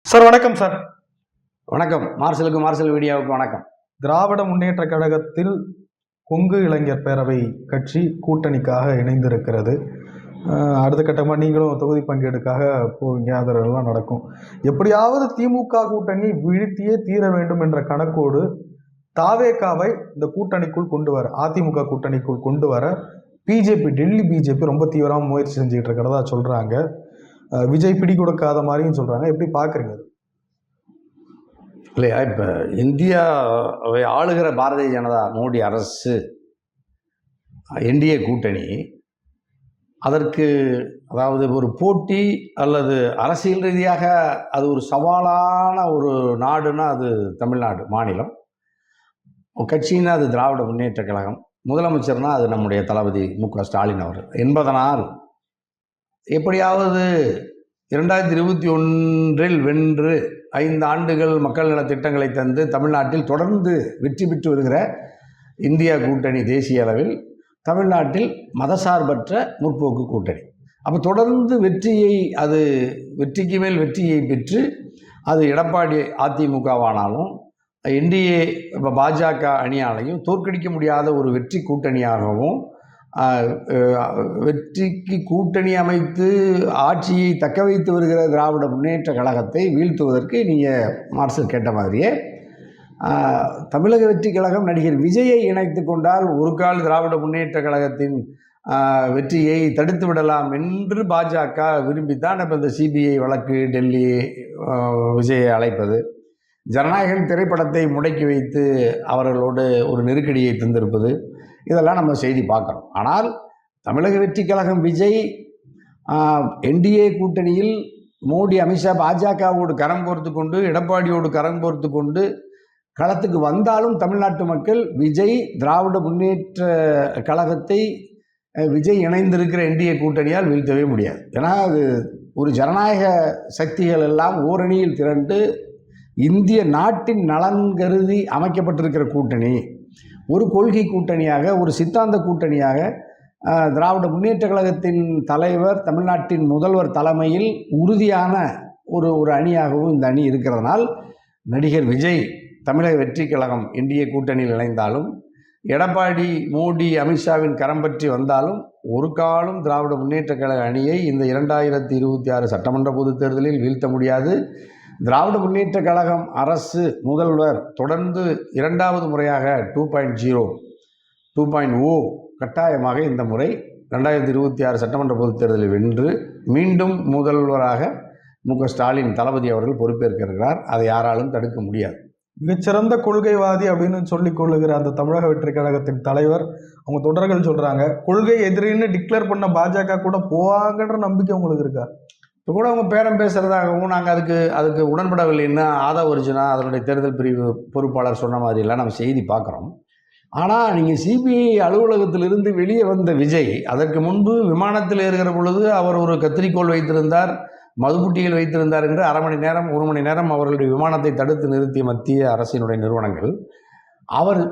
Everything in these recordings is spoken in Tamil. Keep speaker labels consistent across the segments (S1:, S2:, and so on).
S1: சார் வணக்கம் சார்.
S2: வணக்கம். மார்ஷல் மீடியாவுக்கு வணக்கம்.
S1: திராவிட முன்னேற்ற கழகத்தில் கொங்கு இளைஞர் பேரவை கட்சி கூட்டணிக்காக இணைந்திருக்கிறது. அடுத்த கட்டமாக நீங்களும் தொகுதி பங்கீடுக்காக போவீங்க, அதெல்லாம் நடக்கும். எப்படியாவது திமுக கூட்டணியை வீழ்த்தியே தீர வேண்டும் என்ற கணக்கோடு தாவேகாவை இந்த கூட்டணிக்குள் கொண்டு வர, அதிமுக கூட்டணிக்குள் கொண்டு வர பிஜேபி, டெல்லி பிஜேபி ரொம்ப தீவிரமாக முயற்சி செஞ்சுக்கிட்டு இருக்கிறதா சொல்கிறாங்க. விஜய் பிடி கொடுக்காத மாதிரியும் சொல்கிறாங்க. எப்படி பார்க்குறீங்க?
S2: இல்லையா, இப்போ இந்தியாவை ஆளுகிற பாரதிய ஜனதா மோடி அரசு, என்டிஏ கூட்டணி, அதற்கு அதாவது ஒரு போட்டி அல்லது அரசியல் ரீதியாக அது ஒரு சவாலான ஒரு நாடுன்னா அது தமிழ்நாடு மாநிலம். கட்சின்னா அது திராவிட முன்னேற்ற கழகம். முதலமைச்சர்னா அது நம்முடைய தளபதி மு.க. ஸ்டாலின் அவர்கள் என்பதனால் எப்படியாவது 2021 வென்று 5 ஆண்டுகள் மக்கள் நல திட்டங்களை தந்து தமிழ்நாட்டில் தொடர்ந்து வெற்றி பெற்று வருகிற இந்தியா கூட்டணி தேசிய அளவில் தமிழ்நாட்டில் மதசார்பற்ற முற்போக்கு கூட்டணி. அப்போ தொடர்ந்து வெற்றிக்கு மேல் வெற்றியை பெற்று அது எடப்பாடி அதிமுகவானாலும் என்டிஏ பாஜக அணியாலையும் தோற்கடிக்க முடியாத ஒரு வெற்றி கூட்டணியாகவும், வெற்றிக்கு கூட்டணி அமைத்து ஆட்சியை தக்க வைத்து வருகிற திராவிட முன்னேற்ற கழகத்தை வீழ்த்துவதற்கு நீங்கள் மார்ஷல் கேட்ட மாதிரியே தமிழக வெற்றி கழகம் நடிகர் விஜயை இணைத்து கொண்டால் ஒரு கால் திராவிட முன்னேற்ற கழகத்தின் வெற்றியை தடுத்து விடலாம் என்று பாஜக விரும்பித்தான் இப்போ இந்த சிபிஐ வழக்கு, டெல்லி விஜயை அழைப்பது, ஜனநாயகன் திரைப்படத்தை முடக்கி வைத்து அவர்களோடு ஒரு நெருக்கடியை தந்திருப்பது, இதெல்லாம் நம்ம செய்தி பார்க்குறோம். ஆனால் தமிழக வெற்றி கழகம் விஜய் என்டிஏ கூட்டணியில் மோடி, அமித்ஷா, பாஜகவோடு கரம் கோர்த்து கொண்டு, எடப்பாடியோடு கரம் கோர்த்து கொண்டு களத்துக்கு வந்தாலும் தமிழ்நாட்டு மக்கள் விஜய் திராவிட முன்னேற்ற கழகத்தை, விஜய் இணைந்திருக்கிற என்டிஏ கூட்டணியால் வீழ்த்தவே முடியாது. ஏன்னா அது ஒரு ஜனநாயக சக்திகள் எல்லாம் ஓரணியில் திரண்டு இந்திய நாட்டின் நலன் கருதி அமைக்கப்பட்டிருக்கிற கூட்டணி, ஒரு கொள்கை கூட்டணியாக, ஒரு சித்தாந்த கூட்டணியாக திராவிட முன்னேற்ற கழகத்தின் தலைவர், தமிழ்நாட்டின் முதல்வர் தலைமையில் உறுதியான ஒரு அணியாகவும் இந்த அணி இருக்கிறதுனால் நடிகர் விஜய் தமிழக வெற்றி கழகம் என்டிஏ கூட்டணியில் இணைந்தாலும், எடப்பாடி, மோடி, அமித்ஷாவின் கரம் பற்றி வந்தாலும் ஒரு காலம் திராவிட முன்னேற்ற கழக அணியை இந்த 2026 சட்டமன்ற பொதுத் தேர்தலில் வீழ்த்த முடியாது. திராவிட முன்னேற்ற கழகம் அரசு முதல்வர் தொடர்ந்து 2வது முறையாக 2.0 கட்டாயமாக இந்த முறை 2026 சட்டமன்ற பொதுத் தேர்தலில் வென்று மீண்டும் முதல்வராக மு.க. ஸ்டாலின் தளபதி அவர்கள் பொறுப்பேற்கிறார். அதை யாராலும் தடுக்க முடியாது.
S1: மிகச்சிறந்த கொள்கைவாதி அப்படின்னு சொல்லிக் கொள்ளுகிற அந்த தமிழக வெற்றி கழகத்தின் தலைவர், அவங்க தொடர்கள் சொல்கிறாங்க, கொள்கை எதிரின்னு டிக்ளேர் பண்ண பாஜக கூட போவாங்கன்ற நம்பிக்கை உங்களுக்கு இருக்கா?
S2: இப்போ கூட அவங்க பேரம் பேசுகிறதாகவும் நாங்கள் அதுக்கு உடன்படவில்லைன்னா ஆதவ அர்ஜுனா அதனுடைய தேர்தல் பிரிவு பொறுப்பாளர் சொன்ன மாதிரிலாம் நம்ம செய்தி பார்க்குறோம். ஆனால் நீங்கள் சிபிஐ அலுவலகத்திலிருந்து வெளியே வந்த விஜய் அதற்கு முன்பு விமானத்தில் ஏறுகிற பொழுது அவர் ஒரு கத்திரிக்கோள் வைத்திருந்தார், மதுபுட்டிகள் வைத்திருந்தார் என்று 1 மணி நேரம் அவர்களுடைய விமானத்தை தடுத்து நிறுத்திய மத்திய அரசினுடைய நிறுவனங்கள், அவர்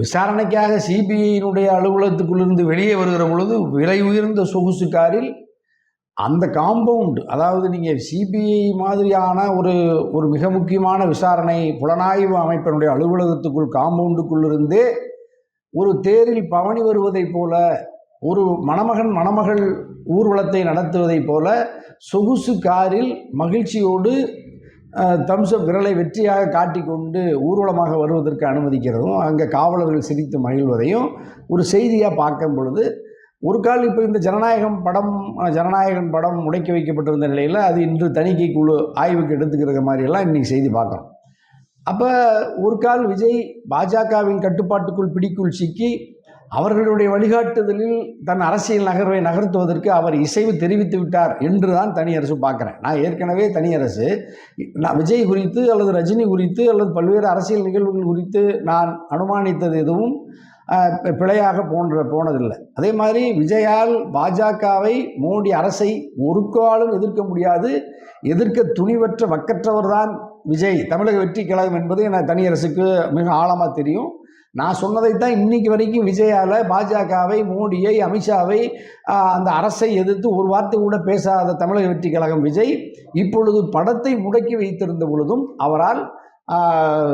S2: விசாரணைக்காக சிபிஐயினுடைய அலுவலகத்துக்குள்ளிருந்து வெளியே வருகிற பொழுது விலை உயர்ந்த சொகுசு காரில் அந்த காம்பவுண்ட், அதாவது நீங்கள் சிபிஐ மாதிரியான ஒரு மிக முக்கியமான விசாரணை புலனாய்வு அமைப்பினுடைய அலுவலகத்துக்குள் காம்பவுண்டுக்குள்ளிருந்தே ஒரு தேரில் பவனி வருவதைப் போல, ஒரு மணமகள் ஊர்வலத்தை நடத்துவதைப் போல சொகுசு காரில் மகிழ்ச்சியோடு தம்ஸ்அப் விரலை வெற்றியாக காட்டிக்கொண்டு ஊர்வலமாக வருவதற்கு அனுமதிக்கிறதும், அங்கே காவலர்கள் சிரித்து மகிழ்வதையும் ஒரு செய்தியாக பார்க்கும் பொழுது, ஒரு கால் இப்போ இந்த ஜனநாயகன் படம் முடக்கி வைக்கப்பட்டிருந்த நிலையில் அது இன்று தணிக்கை குழு ஆய்வுக்கு எடுத்துக்கிற மாதிரியெல்லாம் இன்றைக்கி செய்தி பார்க்குறோம். அப்போ ஒரு கால் விஜய் பாஜகவின் கட்டுப்பாட்டுக்குள் பிடிக்குள் சிக்கி அவர்களுடைய வழிகாட்டுதலில் தன் அரசியல் நகர்வை நகர்த்துவதற்கு அவர் இசைவு தெரிவித்து விட்டார் என்று தான் தனியரசு பார்க்குறேன். நான் ஏற்கனவே தனியரசு விஜய் குறித்து அல்லது ரஜினி குறித்து அல்லது பல்வேறு அரசியல் நிகழ்வுகள் குறித்து நான் அனுமானித்தது எதுவும் பிழையாக போனதில்லை. அதே மாதிரி விஜயால் பாஜகவை, மோடி அரசை ஒரு காலும் எதிர்க்க முடியாது. எதிர்க்க துணிவற்ற வக்கற்றவர் தான் விஜய், தமிழக வெற்றி கழகம் என்பது எனக்கு தனியரசுக்கு மிக ஆழமாக தெரியும். நான் சொன்னதைத்தான் இன்னைக்கு வரைக்கும் விஜயால பாஜகவை, மோடியை, அமித்ஷாவை, அந்த அரசை எதிர்த்து ஒரு வார்த்தை கூட பேசாத தமிழக வெற்றி கழகம் விஜய் இப்பொழுது படத்தை முடக்கி வைத்திருந்த பொழுதும், அவரால்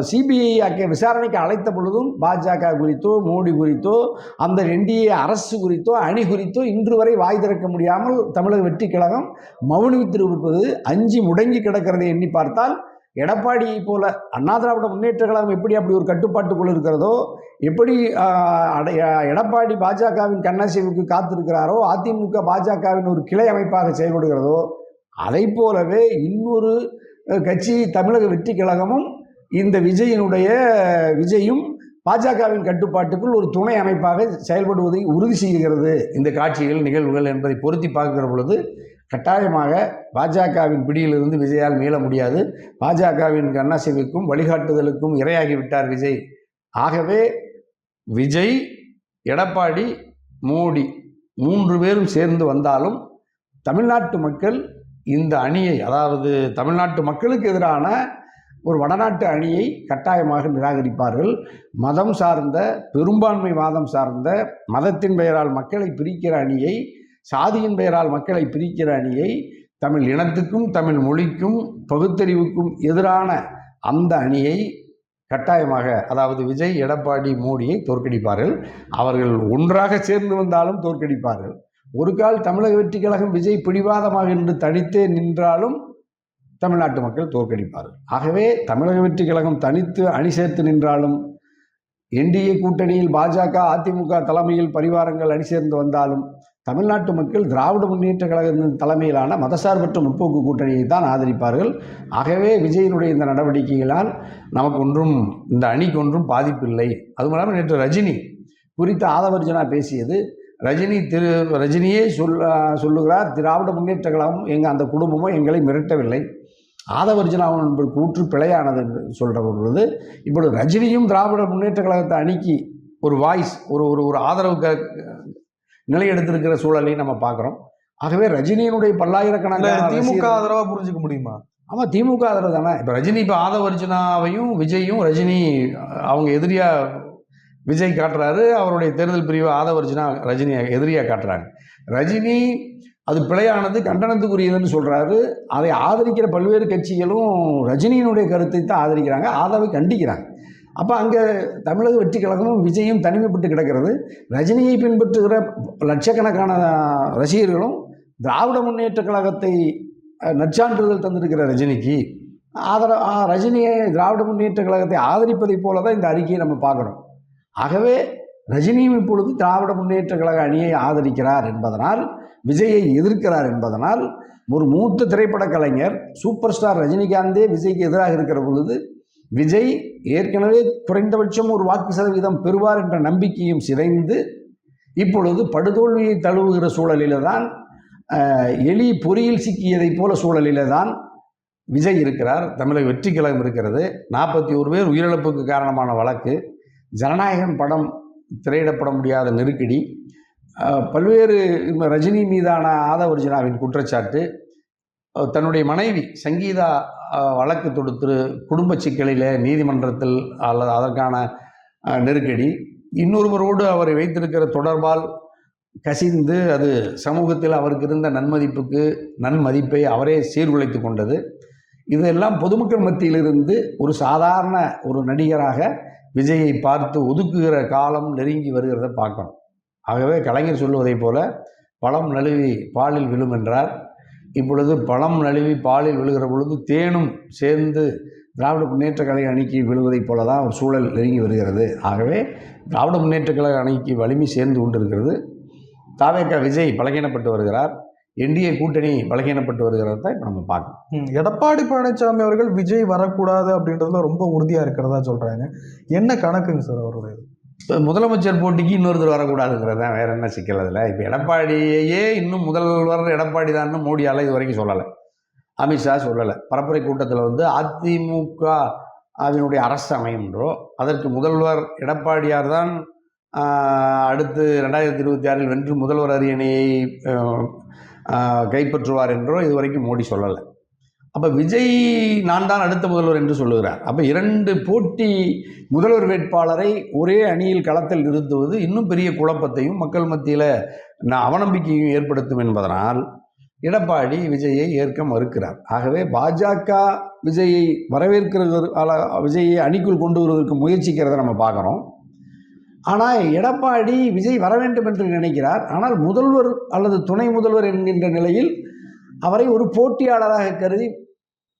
S2: சிபிஐ விசாரணைக்கு அழைத்த பொழுதும் பாஜக குறித்தோ, மோடி குறித்தோ, அந்த என்டிஏ அரசு குறித்தோ, அணி குறித்தோ இன்று வரை வாய் திறக்க முடியாமல் தமிழக வெற்றி கழகம் மௌனித்திருப்பது அஞ்சி முடங்கி கிடக்கிறதை எண்ணி பார்த்தால், எடப்பாடியை போல அண்ணா திராவிட முன்னேற்ற கழகம் எப்படி அப்படி ஒரு கட்டுப்பாட்டுக்குள் இருக்கிறதோ, எப்படி எடப்பாடி பாஜகவின் கண்ணாசிவுக்கு காத்திருக்கிறாரோ, அதிமுக பாஜகவின் ஒரு கிளை அமைப்பாக செயல்படுகிறதோ, அதை போலவே இன்னொரு கட்சி தமிழக வெற்றி கழகமும் இந்த விஜயும் பாஜகவின் கட்டுப்பாட்டுக்குள் ஒரு துணை அமைப்பாக செயல்படுவதை உறுதி செய்கிறது இந்த காட்சிகள், நிகழ்வுகள் என்பதை பொருத்தி பார்க்கிற பொழுது கட்டாயமாக பாஜகவின் பிடியிலிருந்து விஜயால் மீள முடியாது. பாஜகவின் கண்ணாசிவுக்கும் வழிகாட்டுதலுக்கும் இரையாகிவிட்டார் விஜய். ஆகவே விஜய், எடப்பாடி, மோடி 3 பேரும் சேர்ந்து வந்தாலும் தமிழ்நாட்டு மக்கள் இந்த அணியை, அதாவது தமிழ்நாட்டு மக்களுக்கு எதிரான ஒரு வடநாட்டு அணியை கட்டாயமாக நிராகரிப்பார்கள். மதம் சார்ந்த, பெரும்பான்மை வாதம் சார்ந்த, மதத்தின் பெயரால் மக்களை பிரிக்கிற அணியை, சாதியின் பெயரால் மக்களை பிரிக்கிற அணியை, தமிழ் இனத்துக்கும் தமிழ் மொழிக்கும் பகுத்தறிவுக்கும் எதிரான அந்த அணியை கட்டாயமாக, அதாவது விஜய், எடப்பாடி, மோடியை தோற்கடிப்பார்கள். அவர்கள் ஒன்றாக சேர்ந்து வந்தாலும் தோற்கடிப்பார்கள். ஒரு கால் தமிழக வெற்றி கழகம் விஜய் பிடிவாதமாக என்று தனித்தே நின்றாலும் தமிழ்நாட்டு மக்கள் தோற்கடிப்பார்கள். ஆகவே தமிழக வெற்றி கழகம் தனித்து அணி சேர்த்து நின்றாலும், என்டிஏ கூட்டணியில் பாஜக, அதிமுக தலைமையில் பரிவாரங்கள் அணி சேர்ந்து வந்தாலும் தமிழ்நாட்டு மக்கள் திராவிட முன்னேற்ற கழகத்தின் தலைமையிலான மதசார்பற்ற முற்போக்கு கூட்டணியை தான் ஆதரிப்பார்கள். ஆகவே விஜயினுடைய இந்த நடவடிக்கைகளால் நமக்கு ஒன்றும், இந்த அணிக்கு ஒன்றும் பாதிப்பில்லை. அதுவும் இல்லாமல் நேற்று ரஜினி குறித்து ஆதவர்ஜனா பேசியது, ரஜினியே சொல்லுகிறார், திராவிட முன்னேற்ற கழகம் அந்த குடும்பமும் எங்களை மிரட்டவில்லை, ஆதவர்ஜனாவின் கூற்று பிழையானது என்று சொல்கிற பொழுது, இப்பொழுது ரஜினியும் திராவிட முன்னேற்ற கழகத்தை அணிக்கு ஒரு வாய்ஸ், ஒரு ஆதரவு நிலை எடுத்திருக்கிற சூழலை நம்ம பார்க்குறோம். ஆகவே ரஜினியினுடைய பல்லாயிரக்கணக்கான
S1: திமுக ஆதரவாக புரிஞ்சுக்க முடியுமா?
S2: ஆமாம், திமுக ஆதரவு தானே. இப்போ ரஜினி, இப்போ ஆதவர்ஜனாவையும் விஜயும் ரஜினி அவங்க எதிரியாக விஜய் காட்டுறாரு, அவருடைய தேர்தல் பிரிவு ஆதவர்ஜனா ரஜினி எதிரியாக காட்டுறாங்க. ரஜினி அது பிழையானது, கண்டனத்துக்குரியதுன்னு சொல்கிறாரு. அதை ஆதரிக்கிற பல்வேறு கட்சிகளும் ரஜினியினுடைய கருத்தை தான் ஆதரிக்கிறாங்க, ஆதரவை கண்டிக்கிறாங்க. அப்போ அங்கே தமிழக வெற்றி கழகமும் விஜயும் தனிமைப்பட்டு கிடக்கிறது. ரஜினியை பின்பற்றுகிற லட்சக்கணக்கான ரசிகர்களும் திராவிட முன்னேற்ற கழகத்தை நற்சான்றிதழ் தந்திருக்கிற ரஜினிக்கு ரஜினியை, திராவிட முன்னேற்ற கழகத்தை ஆதரிப்பதை போல தான் இந்த அறிக்கையை நம்ம பார்க்குறோம். ஆகவே ரஜினியும் இப்பொழுது திராவிட முன்னேற்ற கழக அணியை ஆதரிக்கிறார் என்பதனால், விஜயை எதிர்க்கிறார் என்பதனால், ஒரு மூத்த திரைப்பட கலைஞர் சூப்பர் ஸ்டார் ரஜினிகாந்தே விஜய்க்கு எதிராக இருக்கிற பொழுது, விஜய் ஏற்கனவே குறைந்தபட்சம் ஒரு வாக்கு சதவீதம் பெறுவார் என்ற நம்பிக்கையும் சிதைந்து இப்பொழுது படுதோல்வியை தழுவுகிற சூழலில் தான், எலி பொறியில் சிக்கியதை போல சூழலில் தான் விஜய் இருக்கிறார். தமிழக வெற்றி கழகம் இருக்கிறது. 41 பேர் உயிரிழப்புக்கு காரணமான வழக்கு, ஜனநாயகன் படம் திரையிடப்பட முடியாத நெருக்கடி, பல்வேறு ரஜினி மீதான ஆதவர்ஜனாவின் குற்றச்சாட்டு, தன்னுடைய மனைவி சங்கீதா வழக்கு தொடுத்து குடும்ப சிக்கலில் நீதிமன்றத்தில் அல்லது அதற்கான நெருக்கடி, இன்னொருவரோடு அவரை வைத்திருக்கிற தொடர்பால் கசிந்து அது சமூகத்தில் அவருக்கு இருந்த நன்மதிப்பை அவரே சீர்குலைத்து கொண்டது. இதெல்லாம் பொதுமக்கள் மத்தியிலிருந்து ஒரு சாதாரண ஒரு நடிகராக விஜயை பார்த்து ஒதுக்குகிற காலம் நெருங்கி வருகிறத பார்க்கணும். ஆகவே கலைஞர் சொல்லுவதைப் போல பழம் நழுவி பாலில் விழும் என்றார். இப்பொழுது பழம் நழுவி பாலில் விழுகிற பொழுது தேனும் சேர்ந்து திராவிட முன்னேற்ற கழக அணிக்கு விழுவதைப் போல தான் ஒரு சூழல் நெருங்கி வருகிறது. ஆகவே திராவிட முன்னேற்ற கழக அணிக்கு வலிமை சேர்ந்து கொண்டிருக்கிறது. தாவேகா விஜய் பலகீனப்பட்டு வருகிறார், என்டிஏ கூட்டணி பலகீனப்பட்டு வருகிறது தான் இப்போ நம்ம பார்க்கணும்.
S1: எடப்பாடி பழனிசாமி அவர்கள் விஜய் வரக்கூடாது அப்படின்றதுல ரொம்ப உறுதியாக இருக்கிறதா சொல்கிறாங்க. என்ன கணக்குங்க சார் அவருடைய?
S2: இப்போ முதலமைச்சர் போட்டிக்கு இன்னொருத்தர் வரக்கூடாதுங்கிறது தான், வேறு என்ன சிக்கல் அதில்? இப்போ எடப்பாடியே இன்னும் முதல்வர் எடப்பாடி தான் மோடியால் இது வரைக்கும் சொல்லலை, அமித்ஷா சொல்லலை. பரப்புரை கூட்டத்தில் அதிமுக அதனுடைய அரசு அமையும்ன்றோ, அதற்கு முதல்வர் எடப்பாடியார் தான் அடுத்து 2026 வென்று முதல்வர் அரியணையை கைப்பற்றுவார் என்றோ இது வரைக்கும் மோடி சொல்லலை. அப்போ விஜய் நான் தான் அடுத்த முதல்வர் என்று சொல்லுகிறார். அப்போ 2 போட்டி முதல்வர் வேட்பாளரை ஒரே அணியில் களத்தில் நிறுத்துவது இன்னும் பெரிய குழப்பத்தையும் மக்கள் மத்தியில் அவநம்பிக்கையும் ஏற்படுத்தும் என்பதனால் எடப்பாடி விஜயை ஏற்க மறுக்கிறார். ஆகவே பாஜக விஜயை வரவேற்கிறது, விஜயை அணிக்குள் கொண்டு வருவதற்கு முயற்சிக்கிறத நம்ம பார்க்குறோம். ஆனால் எடப்பாடி விஜய் வர வேண்டும் என்று நினைக்கிறார். ஆனால் முதல்வர் அல்லது துணை முதல்வர் என்கின்ற நிலையில் அவரை ஒரு போட்டியாளராக கருதி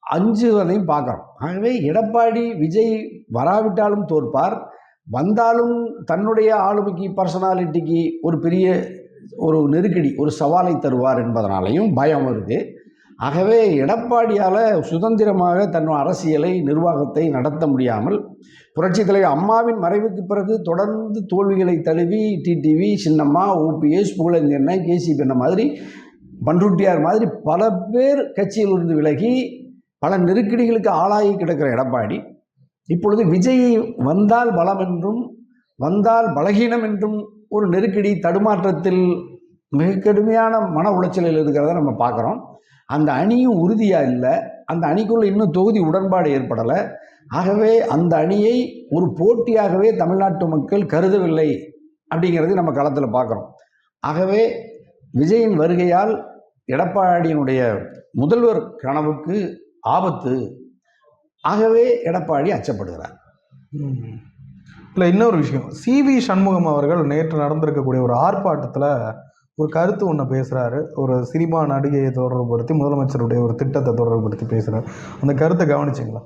S2: அஞ்சுவதையும் பார்க்குறோம். ஆகவே எடப்பாடி விஜய் வராவிட்டாலும் தோற்பார், வந்தாலும் தன்னுடைய ஆளுமைக்கு பர்சனாலிட்டிக்கு ஒரு பெரிய ஒரு நெருக்கடி, ஒரு சவாலை தருவார் என்பதனாலையும் பயம் வருது. ஆகவே எடப்பாடியால் சுதந்திரமாக தன் அரசியலை நிர்வாகத்தை நடத்த முடியாமல் புரட்சித் தலைவர் அம்மாவின் மறைவுக்கு பிறகு தொடர்ந்து தோல்விகளை தழுவி டிடிவி, சின்னம்மா, ஓபிஎஸ், புகழேந்தியன், கேசி பெண்ண மாதிரி, பண்ருட்டியார் மாதிரி பல பேர் கட்சியிலிருந்து விலகி பல நெருக்கடிகளுக்கு ஆளாகி கிடக்கிற எடப்பாடி இப்பொழுது விஜய் வந்தால் பலம் என்றும் வந்தால் பலகீனம் என்றும் ஒரு நெருக்கடி தடுமாற்றத்தில் மிக கடுமையான மன உளைச்சலில் இருக்கிறத நம்ம பார்க்குறோம். அந்த அணியும் உறுதியாக இல்லை, அந்த அணிக்குள்ளே இன்னும் தொகுதி உடன்பாடு ஏற்படலை. ஆகவே அந்த அணியை ஒரு போட்டியாகவே தமிழ்நாட்டு மக்கள் கருதவில்லை அப்படிங்கிறது நம்ம களத்தில் பார்க்குறோம். ஆகவே விஜயின் வருகையால் எடப்பாடியினுடைய முதல்வர் கனவுக்கு ஆபத்து. ஆகவே எடப்பாடி அச்சப்படுகிறார்.
S1: இல்லை, இன்னொரு விஷயம், சிவி சண்முகம் அவர்கள் நேற்று நடந்திருக்கக்கூடிய ஒரு ஆர்ப்பாட்டத்தில் ஒரு கருத்து ஒன்று பேசுகிறாரு. ஒரு சினிமா நடிகையை தொடர்புபடுத்தி முதலமைச்சருடைய ஒரு திட்டத்தை தொடர்புபடுத்தி பேசுகிறார். அந்த கருத்தை கவனிச்சிங்களா?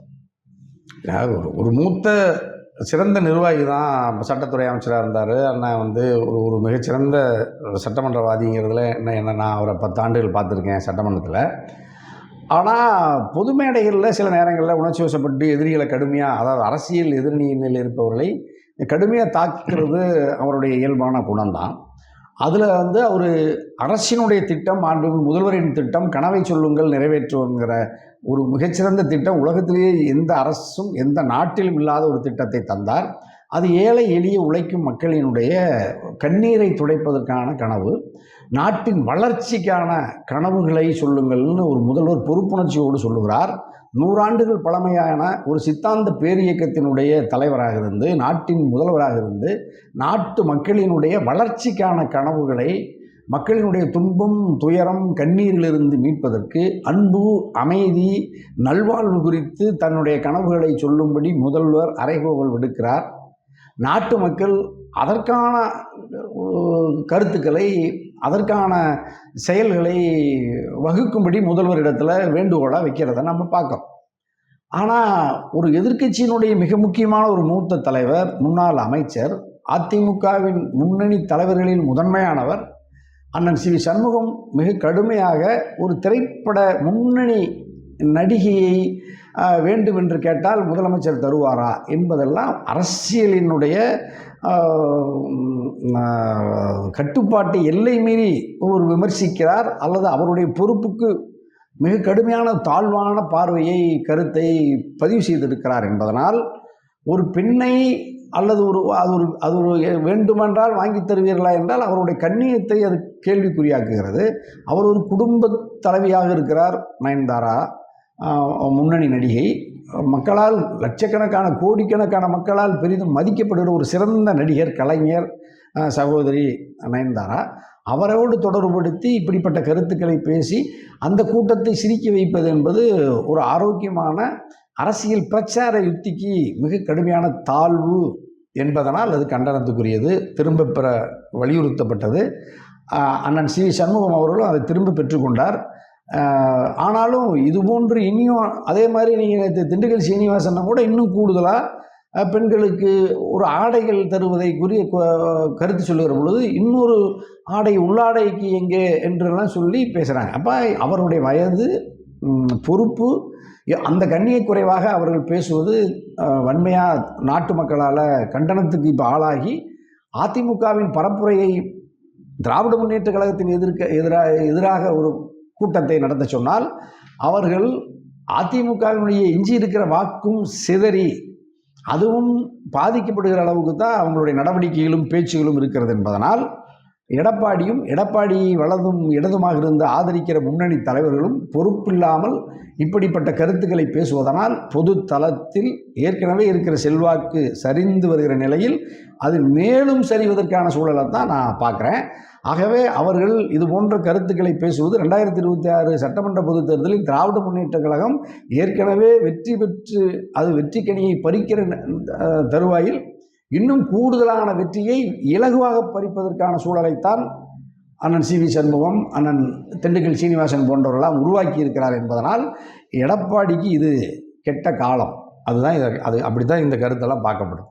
S2: ஒரு மூத்த சிறந்த நிர்வாகி தான் சட்டத்துறை அமைச்சராக இருந்தார். அண்ணன் ஒரு மிகச்சிறந்த சட்டமன்றவாதிங்கிறதுல என்ன நான் அவரை 10 ஆண்டுகள் பார்த்துருக்கேன் சட்டமன்றத்தில். ஆனால் பொது மேடைகளில் சில நேரங்களில் உணர்ச்சி வசப்பட்டு எதிரிகளை கடுமையாக, அதாவது அரசியல் எதிரணியில் இருப்பவர்களை கடுமையாக தாக்குறது அவருடைய இயல்பான குணம்தான். அதில் அவர் அரசினுடைய திட்டம், மாண்புமிகு முதல்வரின் திட்டம் கனவை சொல்லுங்கள் நிறைவேற்றுங்கிற ஒரு மிகச்சிறந்த திட்டம் உலகத்திலேயே எந்த அரசும் எந்த நாட்டிலும் இல்லாத ஒரு திட்டத்தை தந்தார். அது ஏழை எளிய உழைக்கும் மக்களினுடைய கண்ணீரை துடைப்பதற்கான கனவு, நாட்டின் வளர்ச்சிக்கான கனவுகளை சொல்லுங்கள்னு ஒரு முதல்வர் பொறுப்புணர்ச்சியோடு சொல்லுகிறார். 100 ஆண்டுகள் பழமையான ஒரு சித்தாந்த பேரியக்கத்தினுடைய தலைவராக இருந்து, நாட்டின் முதல்வராக இருந்து, நாட்டு மக்களினுடைய வளர்ச்சிக்கான கனவுகளை, மக்களினுடைய துன்பம், துயரம், கண்ணீரிலிருந்து மீட்பதற்கு அன்பு, அமைதி, நல்வாழ்வு குறித்து தன்னுடைய கனவுகளை சொல்லும்படி முதல்வர் அறைகூவல் விடுக்கிறார். நாட்டு மக்கள் அதற்கான கருத்துக்களை, அதற்கான செயல்களை வகுக்கும்படி முதல்வரிடத்தில் வேண்டுகோளாக வைக்கிறத நம்ம பார்க்குறோம். ஆனால் ஒரு எதிர்க்கட்சியினுடைய மிக முக்கியமான ஒரு மூத்த தலைவர், முன்னாள் அமைச்சர், அதிமுகவின் முன்னணி தலைவர்களில் முதன்மையானவர் அண்ணன் சி. சண்முகம் மிக கடுமையாக ஒரு திரைப்பட முன்னணி நடிகையை வேண்டும் என்று கேட்டால் முதலமைச்சர் தருவாரா என்பதெல்லாம் அரசியலினுடைய கட்டுப்பாட்டை எல்லை மீறி ஒரு விமர்சிக்கிறார், அல்லது அவருடைய பொறுப்புக்கு மிக கடுமையான தாழ்வான பார்வையை, கருத்தை பதிவு செய்திருக்கிறார் என்பதனால் ஒரு பெண்ணை அல்லது அது ஒரு வேண்டுமென்றால் வாங்கி தருவீர்களா என்றால் அவருடைய கண்ணியத்தை அது கேள்விக்குறியாக்குகிறது. அவர் ஒரு குடும்ப தலைவியாக இருக்கிறார். நயன்தாரா முன்னணி நடிகை, மக்களால் லட்சக்கணக்கான கோடிக்கணக்கான மக்களால் பெரிதும் மதிக்கப்படுகிற ஒரு சிறந்த நடிகர், கலைஞர் சகோதரி நயன்தாரா. அவரோடு தொடர்புபடுத்தி இப்படிப்பட்ட கருத்துக்களை பேசி அந்த கூட்டத்தை சிரிக்க வைப்பது என்பது ஒரு ஆரோக்கியமான அரசியல் பிரச்சார யுக்திக்கு மிக கடுமையான தாழ்வு என்பதனால் அது கண்டனத்துக்குரியது, திரும்ப பெற வலியுறுத்தப்பட்டது. அண்ணன் சி. சண்முகம் அவர்களும் அதை திரும்ப பெற்றுக்கொண்டார். ஆனாலும் இதுபோன்று இனியும் அதே மாதிரி நீங்கள் திண்டுக்கல் சீனிவாசன் கூட இன்னும் கூடுதலாக பெண்களுக்கு ஒரு ஆடைகள் தருவதை குறிய கருத்து சொல்லுகிற பொழுது இன்னொரு ஆடை, உள்ளாடைக்கு எங்கே என்றெல்லாம் சொல்லி பேசுகிறாங்க. அப்போ அவருடைய வயது, பொறுப்பு, அந்த கண்ணிய குறைவாக அவர்கள் பேசுவது வன்மையாக நாட்டு மக்களால் கண்டனத்துக்கு இப்போ ஆளாகி அதிமுகவின் பரப்புரையை திராவிட முன்னேற்ற கழகத்தின் எதிராக ஒரு கூட்டத்தை நடத்த சொன்னால் அவர்கள் அதிமுகவினுடைய எஞ்சி இருக்கிற வாக்கும் சிதறி அதுவும் பாதிக்கப்படுகிற அளவுக்கு தான் அவங்களுடைய நடவடிக்கைகளும் பேச்சுகளும் இருக்கிறது என்பதனால் எடப்பாடியும் எடப்பாடி வலதும் இடதுமாக இருந்து ஆதரிக்கிற முன்னணி தலைவர்களும் பொறுப்பில்லாமல் இப்படிப்பட்ட கருத்துக்களை பேசுவதனால் பொது தளத்தில் ஏற்கனவே இருக்கிற செல்வாக்கு சரிந்து வருகிற நிலையில் அது மேலும் சரிவதற்கான சூழலை தான் நான் பார்க்குறேன். ஆகவே அவர்கள் இது போன்ற கருத்துக்களை பேசுவது 2026 சட்டமன்ற பொதுத் தேர்தலில் திராவிட முன்னேற்றக் கழகம் ஏற்கனவே வெற்றி பெற்று அது வெற்றி கனியை பறிக்கிற தருவாயில் இன்னும் கூடுதலான வெற்றியை இலகுவாக பறிப்பதற்கான சூழலைத்தான் அண்ணன் சி வி சண்முகம், அண்ணன் திண்டுக்கல் சீனிவாசன் போன்றவர்களாம் உருவாக்கி இருக்கிறார் என்பதனால் எடப்பாடிக்கு இது கெட்ட காலம். அதுதான் அது அப்படி தான் இந்த கருத்தெல்லாம் பார்க்கப்படும்.